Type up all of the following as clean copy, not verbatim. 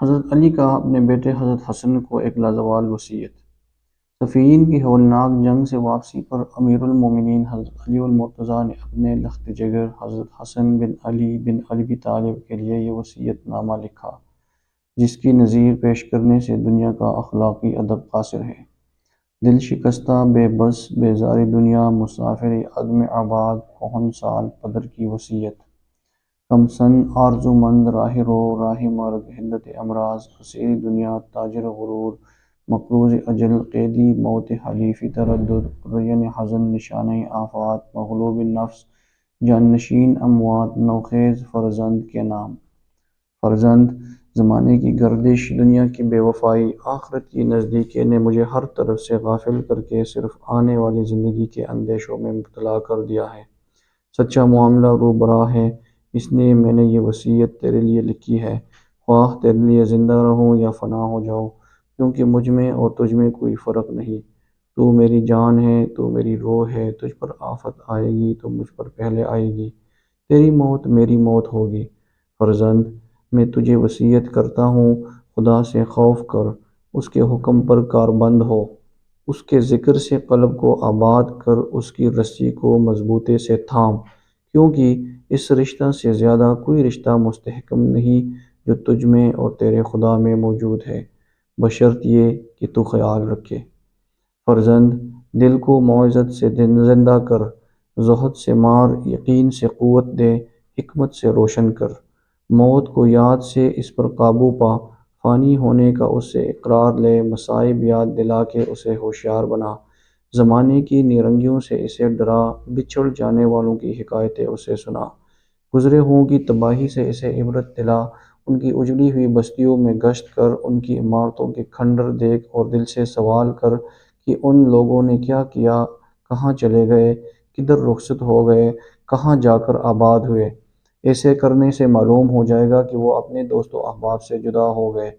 حضرت علی کا اپنے بیٹے حضرت حسن کو ایک لازوال وصیت۔ صفین کی ہولناک جنگ سے واپسی پر امیر المومنین حضرت علی المرتضیٰ نے اپنے لخت جگر حضرت حسن بن علی بن ابی طالب کے لیے یہ وصیت نامہ لکھا، جس کی نظیر پیش کرنے سے دنیا کا اخلاقی ادب قاصر ہے۔ دل شکستہ بے بس بیزار دنیا مسافر عدم آباد کہن سال پدر کی وصیت۔ کم سن آرزومند راہ رو راہ مرگ حدت امراض اسیر دنیا تاجر غرور مقروض اجل قیدی موت حلیفی تردد رین حزن نشانہ آفات مغلوب نفس جانشین اموات نوخیز فرزند کے نام۔ فرزند، زمانے کی گردش، دنیا کی بے وفائی، آخرت کی نزدیکی نے مجھے ہر طرف سے غافل کر کے صرف آنے والی زندگی کے اندیشوں میں مبتلا کر دیا ہے۔ سچا معاملہ روبراہ ہے، اس لیے میں نے یہ وصیت تیرے لیے لکھی ہے، خواہ تیرے لیے زندہ رہوں یا فنا ہو جاؤں، کیونکہ مجھ میں اور تجھ میں کوئی فرق نہیں۔ تو میری جان ہے، تو میری روح ہے، تجھ پر آفت آئے گی تو مجھ پر پہلے آئے گی، تیری موت میری موت ہوگی۔ فرزند، میں تجھے وصیت کرتا ہوں، خدا سے خوف کر، اس کے حکم پر کاربند ہو، اس کے ذکر سے قلب کو آباد کر، اس کی رسی کو مضبوطی سے تھام، کیونکہ اس رشتہ سے زیادہ کوئی رشتہ مستحکم نہیں جو تجھ میں اور تیرے خدا میں موجود ہے، بشرط یہ کہ تو خیال رکھے۔ فرزند، دل کو موعظت سے زندہ کر، زہد سے مار، یقین سے قوت دے، حکمت سے روشن کر، موت کو یاد سے اس پر قابو پا، فانی ہونے کا اس سے اقرار لے، مصائب یاد دلا کے اسے ہوشیار بنا، زمانے کی نیرنگیوں سے اسے ڈرا، بچھڑ جانے والوں کی حکایتیں اسے سنا، گزرے ہوں کی تباہی سے اسے عبرت دلا، ان کی اجڑی ہوئی بستیوں میں گشت کر، ان کی عمارتوں کے کھنڈر دیکھ اور دل سے سوال کر کہ ان لوگوں نے کیا کیا، کہاں چلے گئے، کدھر رخصت ہو گئے، کہاں جا کر آباد ہوئے۔ ایسے کرنے سے معلوم ہو جائے گا کہ وہ اپنے دوست و احباب سے جدا ہو گئے،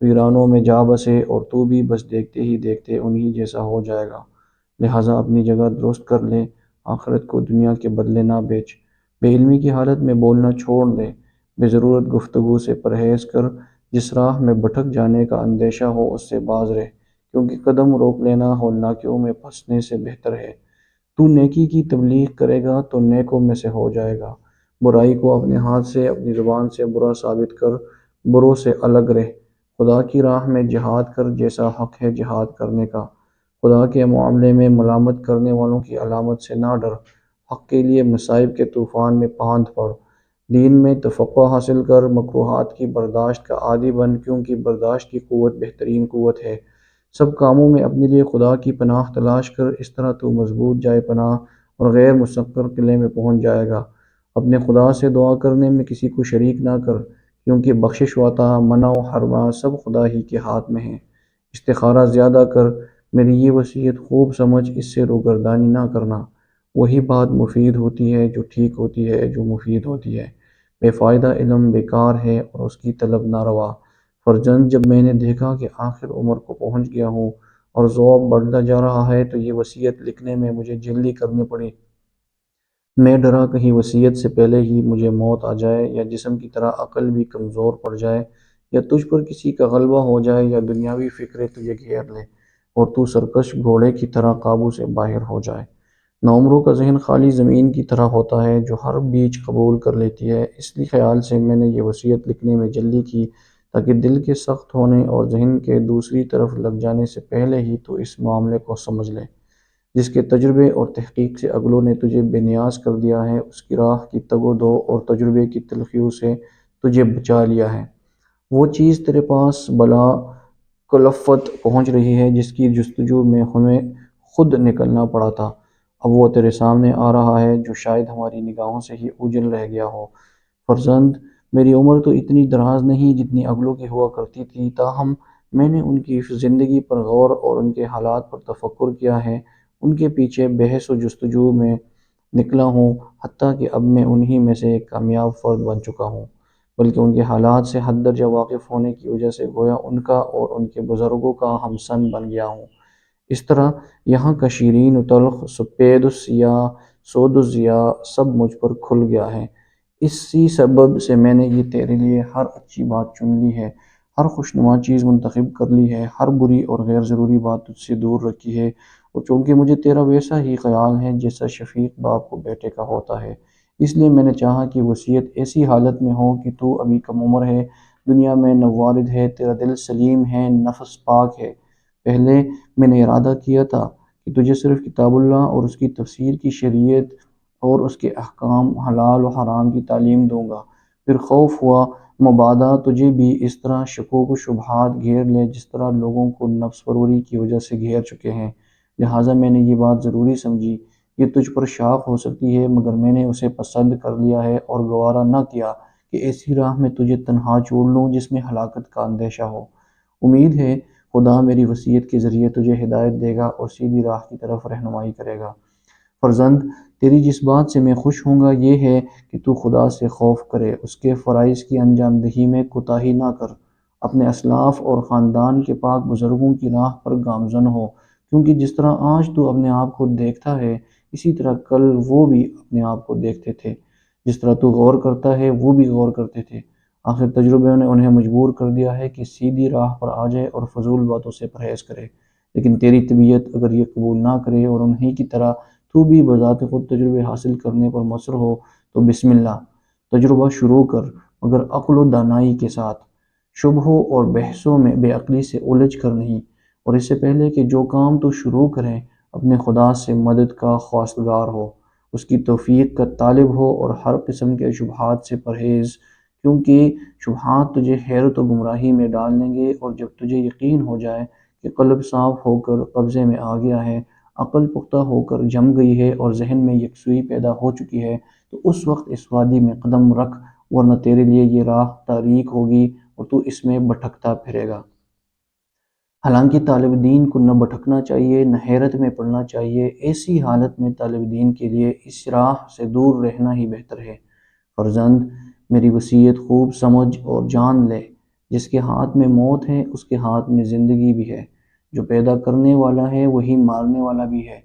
ویرانوں میں جا بسے، اور تو بھی بس دیکھتے ہی دیکھتے انہی جیسا ہو جائے گا۔ لہٰذا اپنی جگہ درست کر لے، آخرت کو دنیا کے بدلے نہ بیچ، بے علمی کی حالت میں بولنا چھوڑ دے، بے ضرورت گفتگو سے پرہیز کر، جس راہ میں بھٹک جانے کا اندیشہ ہو اس سے باز رہ، کیونکہ قدم روک لینا ہولناکیوں میں پھنسنے سے بہتر ہے۔ تو نیکی کی تبلیغ کرے گا تو نیکوں میں سے ہو جائے گا، برائی کو اپنے ہاتھ سے اپنی زبان سے برا ثابت کر، بروں سے الگ رہ، خدا کی راہ میں جہاد کر جیسا حق ہے جہاد کرنے کا، خدا کے معاملے میں ملامت کرنے والوں کی علامت سے نہ ڈر، حق کے لیے مصائب کے طوفان میں پاند پڑ، دین میں تفقہ حاصل کر، مکروہات کی برداشت کا عادی بن، کیونکہ برداشت کی قوت بہترین قوت ہے۔ سب کاموں میں اپنے لیے خدا کی پناہ تلاش کر، اس طرح تو مضبوط جائے پناہ اور غیر مستقر قلعے میں پہنچ جائے گا۔ اپنے خدا سے دعا کرنے میں کسی کو شریک نہ کر، کیونکہ بخشش و عطا، منع و حرمہ سب خدا ہی کے ہاتھ میں ہیں۔ استخارہ زیادہ کر، میری یہ وصیت خوب سمجھ، اس سے روگردانی نہ کرنا، وہی بات مفید ہوتی ہے جو ٹھیک ہوتی ہے، جو مفید ہوتی ہے۔ بے فائدہ علم بیکار ہے اور اس کی طلب ناروا۔ فرزند، جب میں نے دیکھا کہ آخر عمر کو پہنچ گیا ہوں اور ذوق بڑھتا جا رہا ہے تو یہ وصیت لکھنے میں مجھے جلدی کرنی پڑی۔ میں ڈرا کہیں وصیت سے پہلے ہی مجھے موت آ جائے، یا جسم کی طرح عقل بھی کمزور پڑ جائے، یا تجھ پر کسی کا غلبہ ہو جائے، یا دنیاوی فکریں تجھے گھیر لیں اور تو سرکش گھوڑے کی طرح قابو سے باہر ہو جائے۔ نوعمروں کا ذہن خالی زمین کی طرح ہوتا ہے جو ہر بیج قبول کر لیتی ہے، اس لیے خیال سے میں نے یہ وصیت لکھنے میں جلدی کی تاکہ دل کے سخت ہونے اور ذہن کے دوسری طرف لگ جانے سے پہلے ہی تو اس معاملے کو سمجھ لے، جس کے تجربے اور تحقیق سے اگلوں نے تجھے بے نیاز کر دیا ہے، اس کی راہ کی تگ و دو اور تجربے کی تلخیوں سے تجھے بچا لیا ہے۔ وہ چیز تیرے پاس بلا کلفت پہنچ رہی ہے جس کی جستجو میں ہمیں خود نکلنا پڑا تھا، اب وہ تیرے سامنے آ رہا ہے جو شاید ہماری نگاہوں سے ہی اوجھل رہ گیا ہو۔ فرزند، میری عمر تو اتنی دراز نہیں جتنی اگلوں کی ہوا کرتی تھی، تاہم میں نے ان کی زندگی پر غور اور ان کے حالات پر تفکر کیا ہے، ان کے پیچھے بحث و جستجو میں نکلا ہوں، حتیٰ کہ اب میں انہی میں سے ایک کامیاب فرد بن چکا ہوں، بلکہ ان کے حالات سے حد درجہ واقف ہونے کی وجہ سے گویا ان کا اور ان کے بزرگوں کا ہم سن بن گیا ہوں۔ اس طرح یہاں کا شیرین و تلخ، سپید و سیاہ، سود و ضیاء سب مجھ پر کھل گیا ہے۔ اسی سبب سے میں نے یہ تیرے لیے ہر اچھی بات چن لی ہے، ہر خوشنما چیز منتخب کر لی ہے، ہر بری اور غیر ضروری بات تجھ سے دور رکھی ہے، اور چونکہ مجھے تیرا ویسا ہی خیال ہے جیسا شفیق باپ کو بیٹے کا ہوتا ہے، اس لیے میں نے چاہا کہ وصیت ایسی حالت میں ہو کہ تو ابھی کم عمر ہے، دنیا میں نہ والد ہے، تیرا دل سلیم ہے، نفس پاک ہے۔ پہلے میں نے ارادہ کیا تھا کہ تجھے صرف کتاب اللہ اور اس کی تفسیر کی شریعت اور اس کے احکام حلال و حرام کی تعلیم دوں گا، پھر خوف ہوا مبادا تجھے بھی اس طرح شکوک و شبہات گھیر لے جس طرح لوگوں کو نفس پروری کی وجہ سے گھیر چکے ہیں، لہٰذا میں نے یہ بات ضروری سمجھی، یہ تجھ پر شاق ہو سکتی ہے مگر میں نے اسے پسند کر لیا ہے اور گوارا نہ کیا کہ ایسی راہ میں تجھے تنہا چھوڑ لوں جس میں ہلاکت کا اندیشہ ہو۔ امید ہے خدا میری وصیت کے ذریعے تجھے ہدایت دے گا اور سیدھی راہ کی طرف رہنمائی کرے گا۔ فرزند، تیری جس بات سے میں خوش ہوں گا یہ ہے کہ تو خدا سے خوف کرے، اس کے فرائض کی انجام دہی میں کوتاہی نہ کر، اپنے اسلاف اور خاندان کے پاک بزرگوں کی راہ پر گامزن ہو، کیونکہ جس طرح آج تو اپنے آپ کو دیکھتا ہے اسی طرح کل وہ بھی اپنے آپ کو دیکھتے تھے، جس طرح تو غور کرتا ہے وہ بھی غور کرتے تھے، آخر تجربے نے انہیں مجبور کر دیا ہے کہ سیدھی راہ پر آ جائے اور فضول باتوں سے پرہیز کرے، لیکن تیری طبیعت اگر یہ قبول نہ کرے اور انہی کی طرح تو بھی بذات خود تجربے حاصل کرنے پر مصر ہو تو بسم اللہ، تجربہ شروع کر، مگر عقل و دانائی کے ساتھ، شبہوں اور بحثوں میں بے عقلی سے الجھ کر نہیں، اور اس سے پہلے کہ جو کام تو شروع کریں اپنے خدا سے مدد کا خواستگار ہو، اس کی توفیق کا طالب ہو اور ہر قسم کے شبہات سے پرہیز، کیونکہ شبہات تجھے حیرت و گمراہی میں ڈال دیں گے، اور جب تجھے یقین ہو جائے کہ قلب صاف ہو کر قبضے میں آ گیا ہے، عقل پختہ ہو کر جم گئی ہے اور ذہن میں یکسوئی پیدا ہو چکی ہے، تو اس وقت اس وادی میں قدم رکھ، ورنہ تیرے لیے یہ راہ تاریک ہوگی اور تو اس میں بھٹکتا پھرے گا۔ حالانکہ طالب دین کو نہ بھٹکنا چاہیے نہ حیرت میں پڑنا چاہیے، ایسی حالت میں طالب دین کے لیے اس راہ سے دور رہنا ہی بہتر ہے۔ فرزند، میری وصیت خوب سمجھ اور جان لے، جس کے ہاتھ میں موت ہے اس کے ہاتھ میں زندگی بھی ہے، جو پیدا کرنے والا ہے وہی مارنے والا بھی ہے،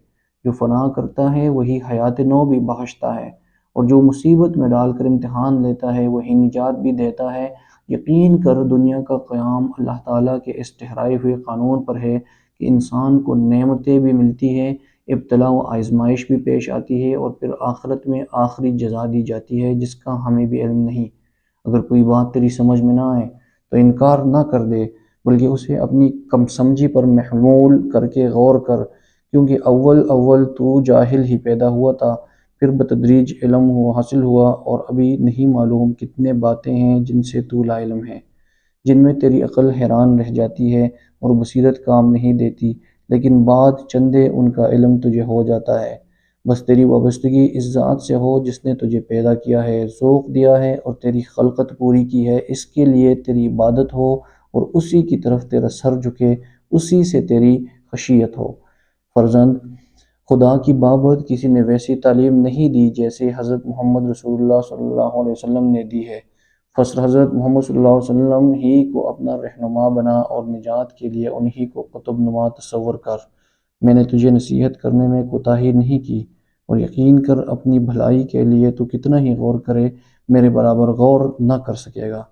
جو فنا کرتا ہے وہی حیات نو بھی بخشتا ہے، اور جو مصیبت میں ڈال کر امتحان لیتا ہے وہی نجات بھی دیتا ہے۔ یقین کر دنیا کا قیام اللہ تعالیٰ کے اس ٹھہرائے ہوئے قانون پر ہے کہ انسان کو نعمتیں بھی ملتی ہیں، ابتلا و آزمائش بھی پیش آتی ہے، اور پھر آخرت میں آخری جزا دی جاتی ہے جس کا ہمیں بھی علم نہیں۔ اگر کوئی بات تیری سمجھ میں نہ آئے تو انکار نہ کر دے، بلکہ اسے اپنی کم سمجھی پر محمول کر کے غور کر، کیونکہ اول تو جاہل ہی پیدا ہوا تھا، پھر بتدریج علم حاصل ہوا، اور ابھی نہیں معلوم کتنے باتیں ہیں جن سے تو لا علم ہے، جن میں تیری عقل حیران رہ جاتی ہے اور بصیرت کام نہیں دیتی، لیکن بعد چندے ان کا علم تجھے ہو جاتا ہے۔ بس تیری وابستگی اس ذات سے ہو جس نے تجھے پیدا کیا ہے، ذوق دیا ہے اور تیری خلقت پوری کی ہے، اس کے لیے تیری عبادت ہو اور اسی کی طرف تیرا سر جھکے، اسی سے تیری خشیت ہو۔ فرزند، خدا کی بابت کسی نے ویسی تعلیم نہیں دی جیسے حضرت محمد رسول اللہ صلی اللہ علیہ وسلم نے دی ہے، حضرت محمد صلی اللہ علیہ وسلم ہی کو اپنا رہنما بنا اور نجات کے لیے انہی کو قطب نما تصور کر۔ میں نے تجھے نصیحت کرنے میں کوتاہی نہیں کی، اور یقین کر اپنی بھلائی کے لیے تو کتنا ہی غور کرے میرے برابر غور نہ کر سکے گا۔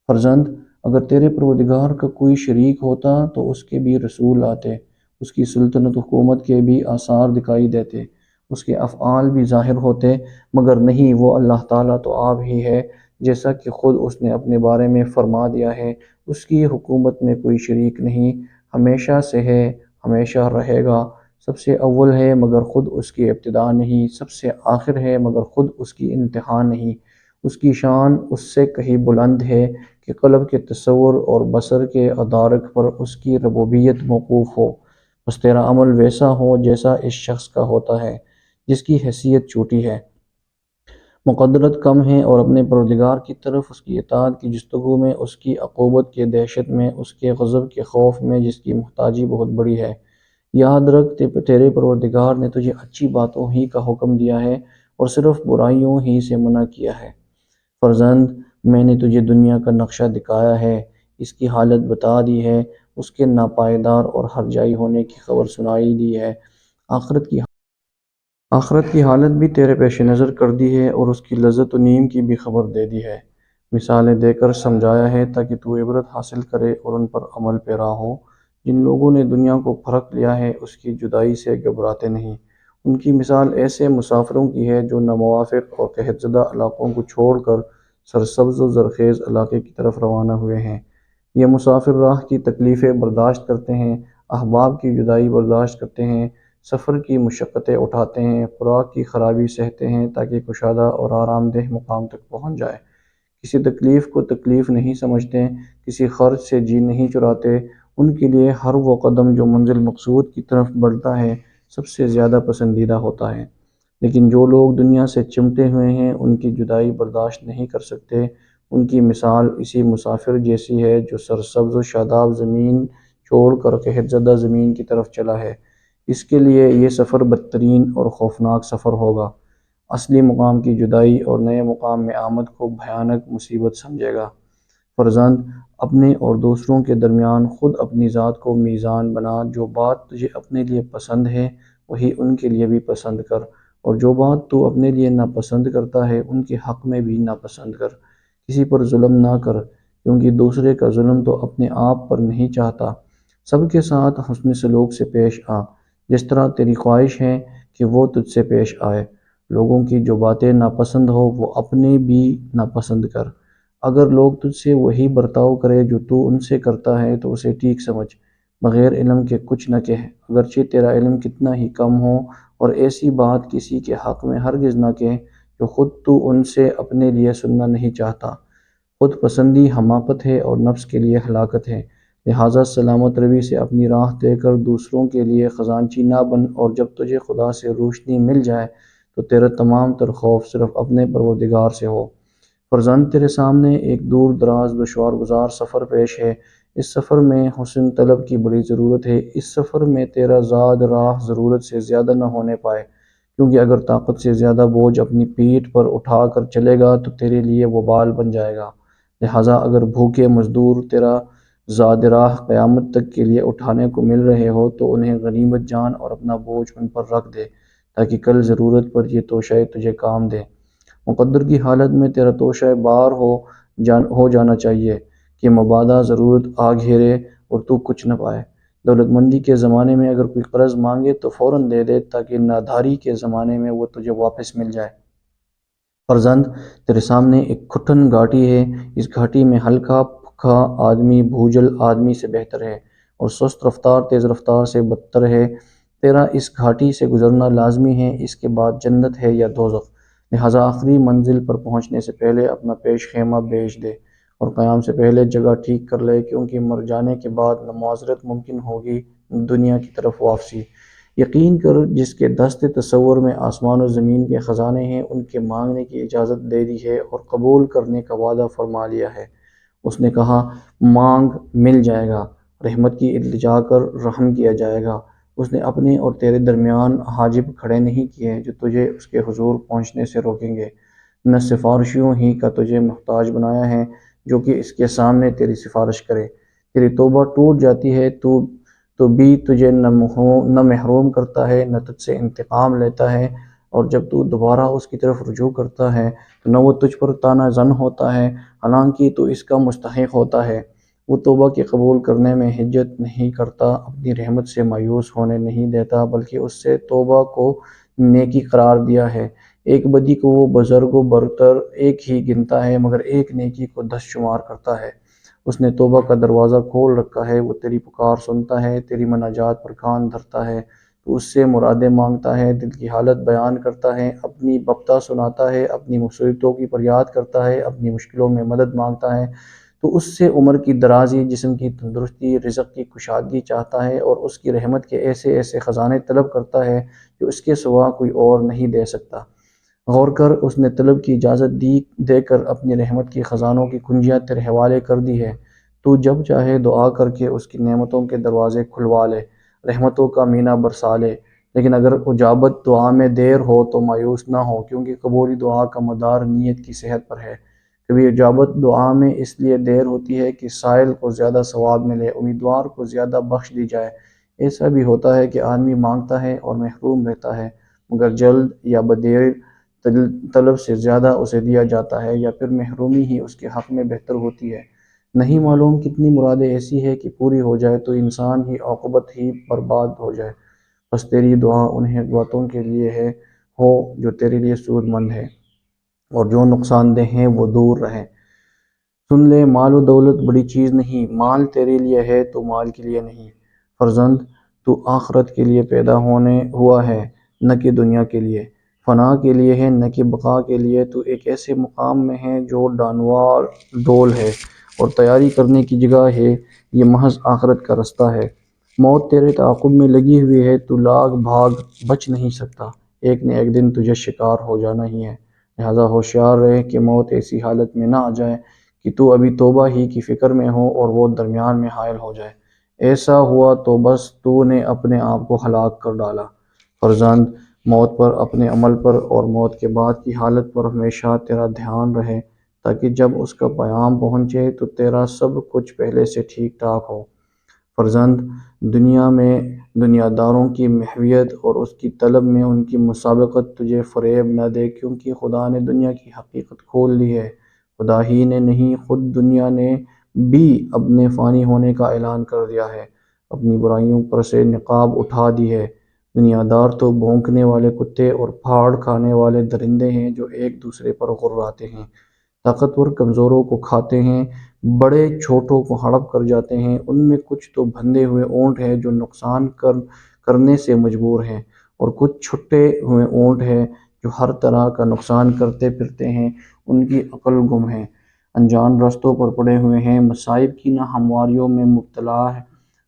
فرزند، اگر تیرے پروردگار کا کوئی شریک ہوتا تو اس کے بھی رسول آتے، اس کی سلطنت حکومت کے بھی آثار دکھائی دیتے، اس کے افعال بھی ظاہر ہوتے، مگر نہیں، وہ اللہ تعالیٰ تو آپ ہی ہے، جیسا کہ خود اس نے اپنے بارے میں فرما دیا ہے، اس کی حکومت میں کوئی شریک نہیں، ہمیشہ سے ہے، ہمیشہ رہے گا، سب سے اول ہے مگر خود اس کی ابتدا نہیں، سب سے آخر ہے مگر خود اس کی انتہا نہیں، اس کی شان اس سے کہیں بلند ہے کہ قلب کے تصور اور بصر کے ادراک پر اس کی ربوبیت موقوف ہو، بس تیرا عمل ویسا ہو جیسا اس شخص کا ہوتا ہے جس کی حیثیت چھوٹی ہے، مقدرت کم ہے، اور اپنے پروردگار کی طرف اس کی اطاعت کی جستجو میں، اس کی عقوبت کے دہشت میں، اس کے غضب کے خوف میں جس کی محتاجی بہت بڑی ہے۔ یاد رکھ تیرے پروردگار نے تجھے اچھی باتوں ہی کا حکم دیا ہے اور صرف برائیوں ہی سے منع کیا ہے۔ فرزند، میں نے تجھے دنیا کا نقشہ دکھایا ہے، اس کی حالت بتا دی ہے، اس کے ناپائیدار اور ہرجائی ہونے کی خبر سنائی دی ہے، آخرت کی حالت بھی تیرے پیش نظر کر دی ہے اور اس کی لذت و نعیم کی بھی خبر دے دی ہے۔ مثالیں دے کر سمجھایا ہے تاکہ تو عبرت حاصل کرے اور ان پر عمل پیرا ہو۔ جن لوگوں نے دنیا کو پرکھ لیا ہے اس کی جدائی سے گھبراتے نہیں۔ ان کی مثال ایسے مسافروں کی ہے جو ناموافق اور قحط زدہ علاقوں کو چھوڑ کر سرسبز و زرخیز علاقے کی طرف روانہ ہوئے ہیں۔ یہ مسافر راہ کی تکلیفیں برداشت کرتے ہیں، احباب کی جدائی برداشت کرتے ہیں، سفر کی مشقتیں اٹھاتے ہیں، خوراک کی خرابی سہتے ہیں تاکہ کشادہ اور آرام دہ مقام تک پہنچ جائے۔ کسی تکلیف کو تکلیف نہیں سمجھتے، کسی خرچ سے جی نہیں چراتے۔ ان کے لیے ہر وہ قدم جو منزل مقصود کی طرف بڑھتا ہے سب سے زیادہ پسندیدہ ہوتا ہے۔ لیکن جو لوگ دنیا سے چمٹے ہوئے ہیں ان کی جدائی برداشت نہیں کر سکتے۔ ان کی مثال اسی مسافر جیسی ہے جو سرسبز و شاداب زمین چھوڑ کر قحط زدہ زمین کی طرف چلا ہے۔ اس کے لیے یہ سفر بدترین اور خوفناک سفر ہوگا۔ اصلی مقام کی جدائی اور نئے مقام میں آمد کو بھیانک مصیبت سمجھے گا۔ فرزند، اپنے اور دوسروں کے درمیان خود اپنی ذات کو میزان بنا۔ جو بات تجھے اپنے لیے پسند ہے وہی ان کے لیے بھی پسند کر، اور جو بات تو اپنے لیے ناپسند کرتا ہے ان کے حق میں بھی ناپسند کر۔ کسی پر ظلم نہ کر، کیونکہ دوسرے کا ظلم تو اپنے آپ پر نہیں چاہتا۔ سب کے ساتھ حسن سلوک سے پیش آ، جس طرح تیری خواہش ہے کہ وہ تجھ سے پیش آئے۔ لوگوں کی جو باتیں ناپسند ہو وہ اپنے بھی ناپسند کر۔ اگر لوگ تجھ سے وہی برتاؤ کرے جو تو ان سے کرتا ہے تو اسے ٹھیک سمجھ، بغیر علم کے کچھ نہ کہہ، اگرچہ تیرا علم کتنا ہی کم ہو، اور ایسی بات کسی کے حق میں ہرگز نہ کہہ جو خود تو ان سے اپنے لیے سننا نہیں چاہتا۔ خود پسندی حماقت ہے اور نفس کے لیے ہلاکت ہے۔ لہٰذا سلامت روی سے اپنی راہ طے کر، دوسروں کے لیے خزانچی نہ بن، اور جب تجھے خدا سے روشنی مل جائے تو تیرا تمام تر خوف صرف اپنے پروردگار سے ہو۔ فرزند، تیرے سامنے ایک دور دراز دشوار گزار سفر پیش ہے۔ اس سفر میں حسن طلب کی بڑی ضرورت ہے۔ اس سفر میں تیرا زاد راہ ضرورت سے زیادہ نہ ہونے پائے، کیونکہ اگر طاقت سے زیادہ بوجھ اپنی پیٹھ پر اٹھا کر چلے گا تو تیرے لیے وبال بن جائے گا۔ لہٰذا اگر بھوکے مزدور تیرا زاد راہ قیامت تک کے لیے اٹھانے کو مل رہے ہو تو انہیں غنیمت جان اور اپنا بوجھ ان پر رکھ دے، تاکہ کل ضرورت پر یہ توشہ تجھے کام دے۔ مقدر کی حالت میں تیرا توشہ بار ہو جانا چاہیے کہ مبادا ضرورت آ گھیرے اور تو کچھ نہ پائے۔ دولت مندی کے زمانے میں اگر کوئی قرض مانگے تو فوراً دے دے، تاکہ ناداری کے زمانے میں وہ تجھے واپس مل جائے۔ فرزند، تیرے سامنے ایک کھٹن گھاٹی ہے۔ اس گھاٹی میں ہلکا پھکا آدمی بھوجل آدمی سے بہتر ہے، اور سست رفتار تیز رفتار سے بدتر ہے۔ تیرا اس گھاٹی سے گزرنا لازمی ہے، اس کے بعد جنت ہے یا دوزخ۔ لہٰذا آخری منزل پر پہنچنے سے پہلے اپنا پیش خیمہ بیچ دے، اور قیام سے پہلے جگہ ٹھیک کر لے، کیونکہ مر جانے کے بعد نہ معذرت ممکن ہوگی نہ دنیا کی طرف واپسی۔ یقین کر، جس کے دست تصور میں آسمان و زمین کے خزانے ہیں، ان کے مانگنے کی اجازت دے دی ہے اور قبول کرنے کا وعدہ فرما لیا ہے۔ اس نے کہا، مانگ مل جائے گا، رحمت کی التجا کر رحم کیا جائے گا۔ اس نے اپنے اور تیرے درمیان حاجب کھڑے نہیں کیے جو تجھے اس کے حضور پہنچنے سے روکیں گے، نہ سفارشیوں ہی کا تجھے محتاج بنایا ہے جو کہ اس کے سامنے تیری سفارش کرے۔ تیری توبہ ٹوٹ جاتی ہے تو بھی تجھے نہ محروم کرتا ہے نہ تجھ سے انتقام لیتا ہے، اور جب تو دوبارہ اس کی طرف رجوع کرتا ہے تو نہ وہ تجھ پر طعنہ زن ہوتا ہے، حالانکہ تو اس کا مستحق ہوتا ہے۔ وہ توبہ کے قبول کرنے میں حجت نہیں کرتا، اپنی رحمت سے مایوس ہونے نہیں دیتا، بلکہ اس سے توبہ کو نیکی قرار دیا ہے۔ ایک بدی کو وہ بزرگ و برتر ایک ہی گنتا ہے، مگر ایک نیکی کو 10 شمار کرتا ہے۔ اس نے توبہ کا دروازہ کھول رکھا ہے، وہ تیری پکار سنتا ہے، تیری مناجات پر کان دھرتا ہے، تو اس سے مرادیں مانگتا ہے، دل کی حالت بیان کرتا ہے، اپنی بپتا سناتا ہے، اپنی مصیبتوں کی فریاد کرتا ہے، اپنی مشکلوں میں مدد مانگتا ہے، تو اس سے عمر کی درازی، جسم کی تندرستی، رزق کی کشادگی چاہتا ہے، اور اس کی رحمت کے ایسے ایسے خزانے طلب کرتا ہے جو اس کے سوا کوئی اور نہیں دے سکتا۔ غور کر، اس نے طلب کی اجازت دے کر اپنی رحمت کی خزانوں کی کنجیاں تیرے حوالے کر دی ہے۔ تو جب چاہے دعا کر کے اس کی نعمتوں کے دروازے کھلوا لے، رحمتوں کا مینہ برسا لے۔ لیکن اگر اجابت دعا میں دیر ہو تو مایوس نہ ہو، کیونکہ قبولی دعا کا مدار نیت کی صحت پر ہے۔ کبھی اجابت دعا میں اس لیے دیر ہوتی ہے کہ سائل کو زیادہ ثواب ملے، امیدوار کو زیادہ بخش دی جائے۔ ایسا بھی ہوتا ہے کہ آدمی مانگتا ہے اور محروم رہتا ہے، مگر جلد یا بدیر طلب سے زیادہ اسے دیا جاتا ہے، یا پھر محرومی ہی اس کے حق میں بہتر ہوتی ہے؟ نہیں معلوم کتنی مرادیں ایسی ہے کہ پوری ہو جائے تو انسان ہی عاقبت ہی برباد ہو جائے۔ بس تیری دعا انہیں باتوں کے لیے ہو جو تیرے لیے سود مند ہے، اور جو نقصان دہ ہیں وہ دور رہیں۔ سن لے، مال و دولت بڑی چیز نہیں، مال تیرے لیے ہے تو مال کے لیے نہیں۔ فرزند، تو آخرت کے لیے پیدا ہوا ہے، نہ کہ دنیا کے لیے۔ فنا کے لیے ہے، نہ کہ بقا کے لیے۔ تو ایک ایسے مقام میں ہے جو ڈانوار ڈول ہے، اور تیاری کرنے کی جگہ ہے، یہ محض آخرت کا رستہ ہے۔ موت تیرے تعاقب میں لگی ہوئی ہے، تو لاگ بھاگ بچ نہیں سکتا، ایک نہ ایک دن تجھے شکار ہو جانا ہی ہے۔ لہذا ہوشیار رہے کہ موت ایسی حالت میں نہ آ جائے کہ تو ابھی توبہ ہی کی فکر میں ہو اور وہ درمیان میں حائل ہو جائے۔ ایسا ہوا تو بس تو نے اپنے آپ کو ہلاک کر ڈالا۔ فرزند، موت پر، اپنے عمل پر اور موت کے بعد کی حالت پر ہمیشہ تیرا دھیان رہے، تاکہ جب اس کا پیام پہنچے تو تیرا سب کچھ پہلے سے ٹھیک ٹھاک ہو۔ فرزند، دنیا میں دنیا داروں کی محویت اور اس کی طلب میں ان کی مسابقت تجھے فریب نہ دے، کیونکہ خدا نے دنیا کی حقیقت کھول دی ہے۔ خدا ہی نے نہیں، خود دنیا نے بھی اپنے فانی ہونے کا اعلان کر دیا ہے، اپنی برائیوں پر سے نقاب اٹھا دی ہے۔ دنیا دار تو بھونکنے والے کتے اور پھاڑ کھانے والے درندے ہیں جو ایک دوسرے پر غراتے ہیں، طاقتور کمزوروں کو کھاتے ہیں، بڑے چھوٹوں کو ہڑپ کر جاتے ہیں۔ ان میں کچھ تو بندھے ہوئے اونٹ ہیں جو نقصان کرنے سے مجبور ہیں، اور کچھ چھٹے ہوئے اونٹ ہیں جو ہر طرح کا نقصان کرتے پھرتے ہیں، ان کی عقل گم ہے، انجان رستوں پر پڑے ہوئے ہیں، مصائب کی نہ ہمواریوں میں مبتلا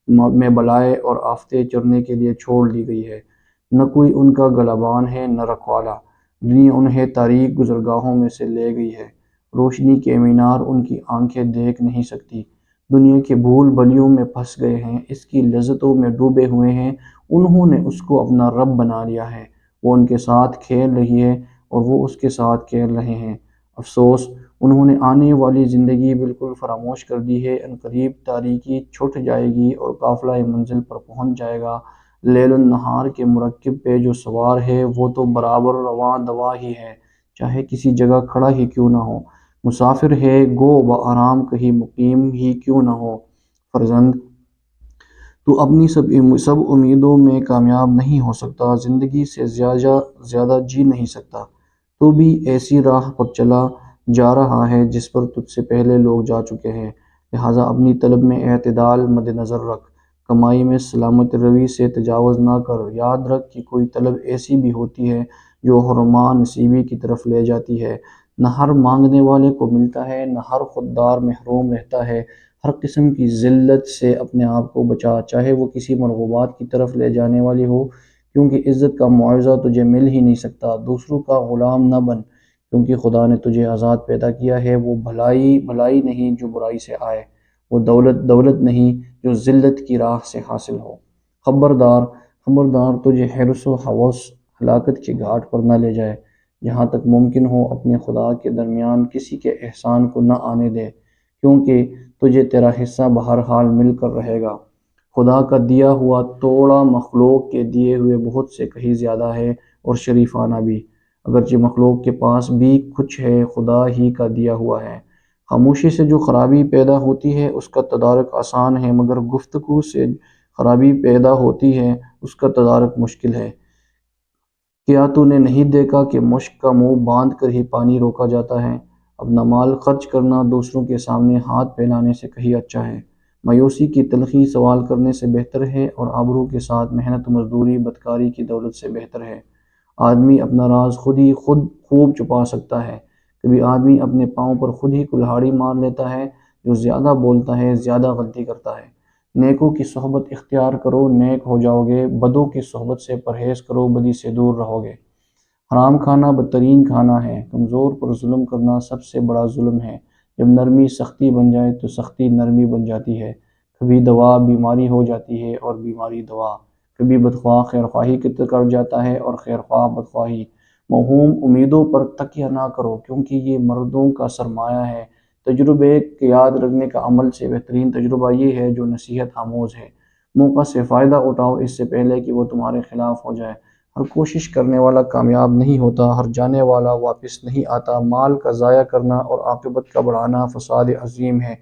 میں بلائے اور آفتیں چرنے کے لیے چھوڑ دی گئی ہے۔ نہ کوئی ان کا گلابان ہے، نہ رکھوالا، دنیا انہیں تاریک گزرگاہوں میں سے لے گئی ہے، روشنی کے مینار ان کی آنکھیں دیکھ نہیں سکتی، دنیا کے بھول بھلیوں میں پھنس گئے ہیں، اس کی لذتوں میں ڈوبے ہوئے ہیں، انہوں نے اس کو اپنا رب بنا لیا ہے، وہ ان کے ساتھ کھیل رہی ہے اور وہ اس کے ساتھ کھیل رہے ہیں۔ افسوس، انہوں نے آنے والی زندگی بالکل فراموش کر دی ہے، عنقریب تاریکی چھٹ جائے گی اور قافلہ منزل پر پہنچ جائے گا۔ لیل النہار کے مرکب پہ جو سوار ہے وہ تو برابر رواں دواں ہی ہے، چاہے کسی جگہ کھڑا ہی کیوں نہ ہو، مسافر ہے گو بآرام کہیں مقیم ہی کیوں نہ ہو۔ فرزند، تو اپنی سب امیدوں میں کامیاب نہیں ہو سکتا، زندگی سے زیادہ جی نہیں سکتا، تو بھی ایسی راہ پر چلا جا رہا ہے جس پر تجھ سے پہلے لوگ جا چکے ہیں۔ لہٰذا اپنی طلب میں اعتدال مد نظر رکھ، کمائی میں سلامت روی سے تجاوز نہ کر۔ یاد رکھ کہ کوئی طلب ایسی بھی ہوتی ہے جو حرمان نصیبی کی طرف لے جاتی ہے، نہ ہر مانگنے والے کو ملتا ہے، نہ ہر خوددار محروم رہتا ہے۔ ہر قسم کی ذلت سے اپنے آپ کو بچا، چاہے وہ کسی مرغوبات کی طرف لے جانے والی ہو، کیونکہ عزت کا معاوضہ تجھے مل ہی نہیں سکتا۔ دوسروں کا غلام نہ بن، کیونکہ خدا نے تجھے آزاد پیدا کیا ہے۔ وہ بھلائی نہیں جو برائی سے آئے، وہ دولت نہیں جو ذلت کی راہ سے حاصل ہو۔ خبردار تجھے حرص و ہوس ہلاکت کے گھاٹ پر نہ لے جائے۔ جہاں تک ممکن ہو اپنے خدا کے درمیان کسی کے احسان کو نہ آنے دے، کیونکہ تجھے تیرا حصہ بہرحال مل کر رہے گا۔ خدا کا دیا ہوا توڑا مخلوق کے دیے ہوئے بہت سے کہیں زیادہ ہے، اور شریفانہ بھی، اگرچہ مخلوق کے پاس بھی کچھ ہے، خدا ہی کا دیا ہوا ہے۔ خاموشی سے جو خرابی پیدا ہوتی ہے اس کا تدارک آسان ہے، مگر گفتگو سے خرابی پیدا ہوتی ہے اس کا تدارک مشکل ہے۔ کیا تو نے نہیں دیکھا کہ مشک کا منہ باندھ کر ہی پانی روکا جاتا ہے؟ اپنا مال خرچ کرنا دوسروں کے سامنے ہاتھ پھیلانے سے کہیں اچھا ہے۔ مایوسی کی تلخی سوال کرنے سے بہتر ہے، اور آبرو کے ساتھ محنت و مزدوری بدکاری کی دولت سے بہتر ہے۔ آدمی اپنا راز خود خوب چھپا سکتا ہے۔ کبھی آدمی اپنے پاؤں پر خود ہی کلہاڑی مار لیتا ہے۔ جو زیادہ بولتا ہے زیادہ غلطی کرتا ہے۔ نیکوں کی صحبت اختیار کرو، نیک ہو جاؤ گے، بدوں کی صحبت سے پرہیز کرو، بدی سے دور رہو گے۔ حرام کھانا بدترین کھانا ہے، کمزور پر ظلم کرنا سب سے بڑا ظلم ہے۔ جب نرمی سختی بن جائے تو سختی نرمی بن جاتی ہے۔ کبھی دوا بیماری ہو جاتی ہے اور بیماری دوا، کبھی بدخواہ خیرخواہی کر جاتا ہے اور خیرخواہ بدخواہی۔ موہوم امیدوں پر تکیہ نہ کرو، کیونکہ یہ مردوں کا سرمایہ ہے۔ تجربے کے یاد رکھنے کا عمل سے بہترین تجربہ یہ ہے جو نصیحت آموز ہے۔ موقع سے فائدہ اٹھاؤ اس سے پہلے کہ وہ تمہارے خلاف ہو جائے۔ ہر کوشش کرنے والا کامیاب نہیں ہوتا، ہر جانے والا واپس نہیں آتا۔ مال کا ضائع کرنا اور عاقبت کا بڑھانا فساد عظیم ہے۔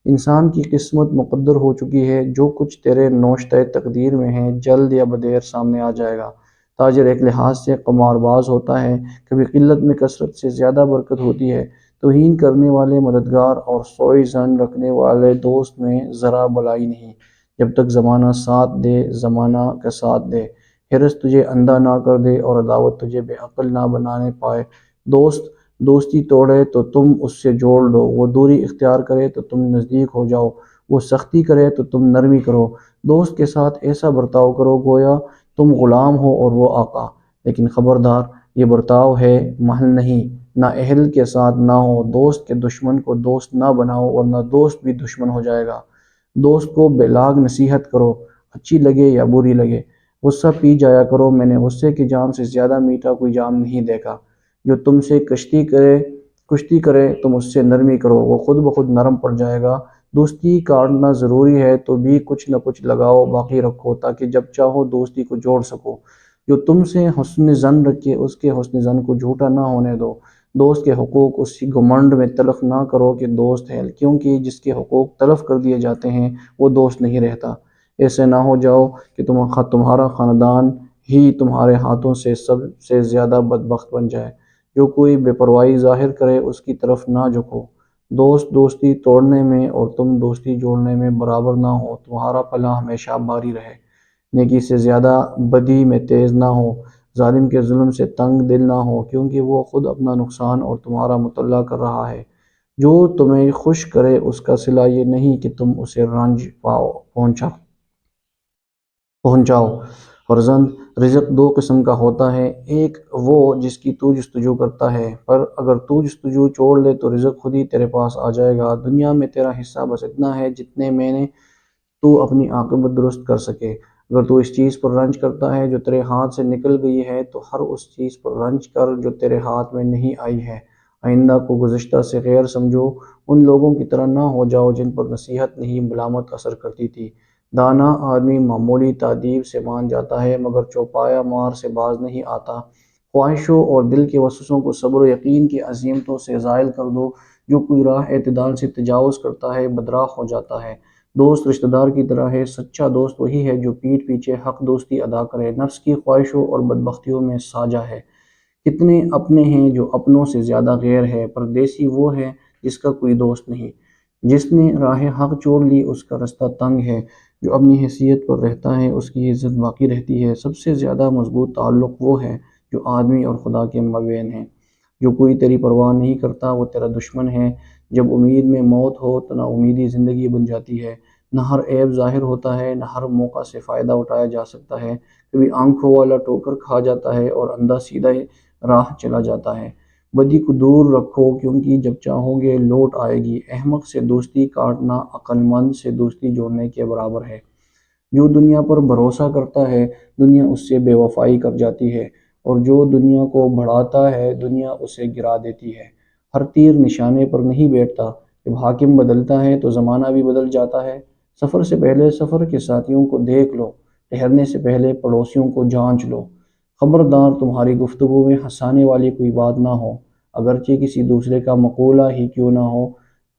انسان کی قسمت مقدر ہو چکی ہے، جو کچھ تیرے نوشتہ تقدیر میں ہے جلد یا بدیر سامنے آ جائے گا۔ تاجر ایک لحاظ سے قمار باز ہوتا ہے، کبھی قلت میں کثرت سے زیادہ برکت ہوتی ہے۔ توہین کرنے والے مددگار اور سوء ظن رکھنے والے دوست میں ذرا بلائی نہیں۔ جب تک زمانہ ساتھ دے، زمانہ کا ساتھ دے، حرص تجھے اندھا نہ کر دے اور عداوت تجھے بے عقل نہ بنانے پائے۔ دوست دوستی توڑے تو تم اس سے جوڑ دو، وہ دوری اختیار کرے تو تم نزدیک ہو جاؤ، وہ سختی کرے تو تم نرمی کرو۔ دوست کے ساتھ ایسا برتاؤ کرو گویا تم غلام ہو اور وہ آقا، لیکن خبردار یہ برتاؤ ہے، محل نہیں۔ نااہل کے ساتھ نہ ہو، دوست کے دشمن کو دوست نہ بناؤ ورنہ دوست بھی دشمن ہو جائے گا۔ دوست کو بے لاگ نصیحت کرو، اچھی لگے یا بری لگے۔ غصہ پی جایا کرو، میں نے غصے کے جام سے زیادہ میٹھا کوئی جام نہیں دیکھا۔ جو تم سے کشتی کرے تم اس سے نرمی کرو، وہ خود بخود نرم پڑ جائے گا۔ دوستی کاٹنا ضروری ہے تو بھی کچھ نہ کچھ لگاؤ باقی رکھو تاکہ جب چاہو دوستی کو جوڑ سکو۔ جو تم سے حسن ظن رکھے اس کے حسن ظن کو جھوٹا نہ ہونے دو۔ دوست کے حقوق اسی گھمنڈ میں تلف نہ کرو کہ دوست ہے، کیونکہ جس کے حقوق تلف کر دیے جاتے ہیں وہ دوست نہیں رہتا۔ ایسے نہ ہو جاؤ کہ تمہارا خاندان ہی تمہارے ہاتھوں سے سب سے زیادہ بدبخت بن جائے۔ جو کوئی بے پرواہی ظاہر کرے اس کی طرف نہ جھکو۔ دوست دوستی توڑنے میں اور تم دوستی جوڑنے میں برابر نہ ہو۔ تمہارا پلہ ہمیشہ باری رہے۔ نیکی سے زیادہ بدی میں تیز نہ ہو۔ ظالم کے ظلم سے تنگ دل نہ ہو، کیونکہ وہ خود اپنا نقصان اور تمہارا مطلع کر رہا ہے۔ جو تمہیں خوش کرے اس کا صلہ یہ نہیں کہ تم اسے رنج پہنچاؤ۔ فرزند، رزق دو قسم کا ہوتا ہے، ایک وہ جس کی تو جستجو کرتا ہے، پر اگر تو جستجو چھوڑ لے تو رزق خود ہی تیرے پاس آ جائے گا۔ دنیا میں تیرا حصہ بس اتنا ہے جتنے میں نے تو اپنی عاقبت درست کر سکے۔ اگر تو اس چیز پر رنج کرتا ہے جو تیرے ہاتھ سے نکل گئی ہے تو ہر اس چیز پر رنج کر جو تیرے ہاتھ میں نہیں آئی ہے۔ آئندہ کو گزشتہ سے غیر سمجھو، ان لوگوں کی طرح نہ ہو جاؤ جن پر نصیحت نہیں ملامت اثر کرتی تھی۔ دانا آدمی معمولی تادیب سے مان جاتا ہے مگر چوپایا مار سے باز نہیں آتا۔ خواہشوں اور دل کے وسوسوں کو صبر و یقین کی عزیمتوں سے زائل کر دو۔ جو کوئی راہ اعتدال سے تجاوز کرتا ہے بدراہ ہو جاتا ہے۔ دوست رشتہ دار کی طرح ہے، سچا دوست وہی ہے جو پیٹھ پیچھے حق دوستی ادا کرے، نفس کی خواہشوں اور بدبختیوں میں ساجھا ہے۔ کتنے اپنے ہیں جو اپنوں سے زیادہ غیر ہے، پردیسی وہ ہے جس کا کوئی دوست نہیں۔ جس نے راہ حق چھوڑ لی اس کا رستہ تنگ ہے، جو اپنی حیثیت پر رہتا ہے اس کی عزت باقی رہتی ہے۔ سب سے زیادہ مضبوط تعلق وہ ہے جو آدمی اور خدا کے مابین ہے۔ جو کوئی تیری پرواہ نہیں کرتا وہ تیرا دشمن ہے۔ جب امید میں موت ہو تو نا امیدی زندگی بن جاتی ہے۔ نہ ہر عیب ظاہر ہوتا ہے، نہ ہر موقع سے فائدہ اٹھایا جا سکتا ہے۔ کبھی آنکھوں والا ٹھوکر کھا جاتا ہے اور اندھا سیدھے راہ چلا جاتا ہے۔ بدی کو دور رکھو کیونکہ جب چاہو گے لوٹ آئے گی۔ احمق سے دوستی کاٹنا عقل مند سے دوستی جوڑنے کے برابر ہے۔ جو دنیا پر بھروسہ کرتا ہے دنیا اس سے بے وفائی کر جاتی ہے، اور جو دنیا کو بڑھاتا ہے دنیا اسے گرا دیتی ہے۔ ہر تیر نشانے پر نہیں بیٹھتا، جب حاکم بدلتا ہے تو زمانہ بھی بدل جاتا ہے۔ سفر سے پہلے سفر کے ساتھیوں کو دیکھ لو، ٹھہرنے سے پہلے پڑوسیوں کو جانچ لو۔ خبردار تمہاری گفتگو میں ہنسانے والی کوئی بات نہ ہو، اگرچہ کسی دوسرے کا مقولہ ہی کیوں نہ ہو۔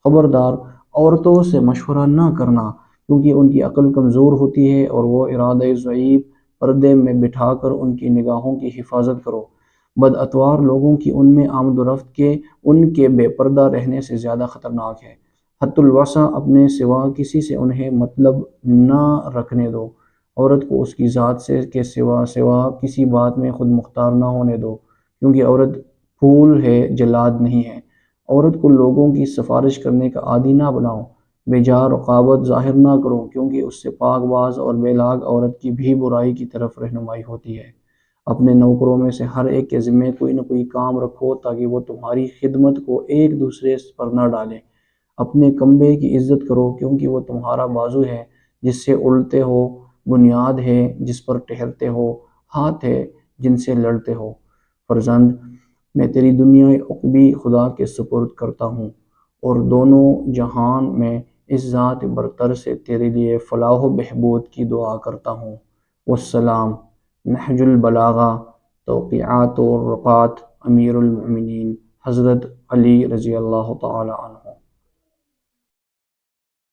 خبردار عورتوں سے مشورہ نہ کرنا، کیونکہ ان کی عقل کمزور ہوتی ہے اور وہ ارادہ ضعیف پردے میں بٹھا کر ان کی نگاہوں کی حفاظت کرو۔ بد اتوار لوگوں کی ان میں آمد و رفت کے ان کے بے پردہ رہنے سے زیادہ خطرناک ہے۔ حت الوسع اپنے سوا کسی سے انہیں مطلب نہ رکھنے دو۔ عورت کو اس کی ذات سے کے سوا کسی بات میں خود مختار نہ ہونے دو، کیونکہ عورت پھول ہے جلاد نہیں ہے۔ عورت کو لوگوں کی سفارش کرنے کا عادی نہ بناؤ۔ بے جا رقابت ظاہر نہ کرو، کیونکہ اس سے پاک باز اور بے لاگ عورت کی بھی برائی کی طرف رہنمائی ہوتی ہے۔ اپنے نوکروں میں سے ہر ایک کے ذمے کوئی نہ کوئی کام رکھو تاکہ وہ تمہاری خدمت کو ایک دوسرے پر نہ ڈالیں۔ اپنے کمبے کی عزت کرو کیونکہ وہ تمہارا بازو ہے جس سے اڑتے ہو، بنیاد ہے جس پر ٹہرتے ہو، ہاتھ ہے جن سے لڑتے ہو۔ فرزند، میں تیری دنیا عقبی خدا کے سپرد کرتا ہوں اور دونوں جہان میں اس ذات برتر سے تیرے لیے فلاح و بہبود کی دعا کرتا ہوں۔ والسلام۔ نہج البلاغہ، توقیعات و رقات امیر المؤمنین حضرت علی رضی اللہ تعالی عنہ۔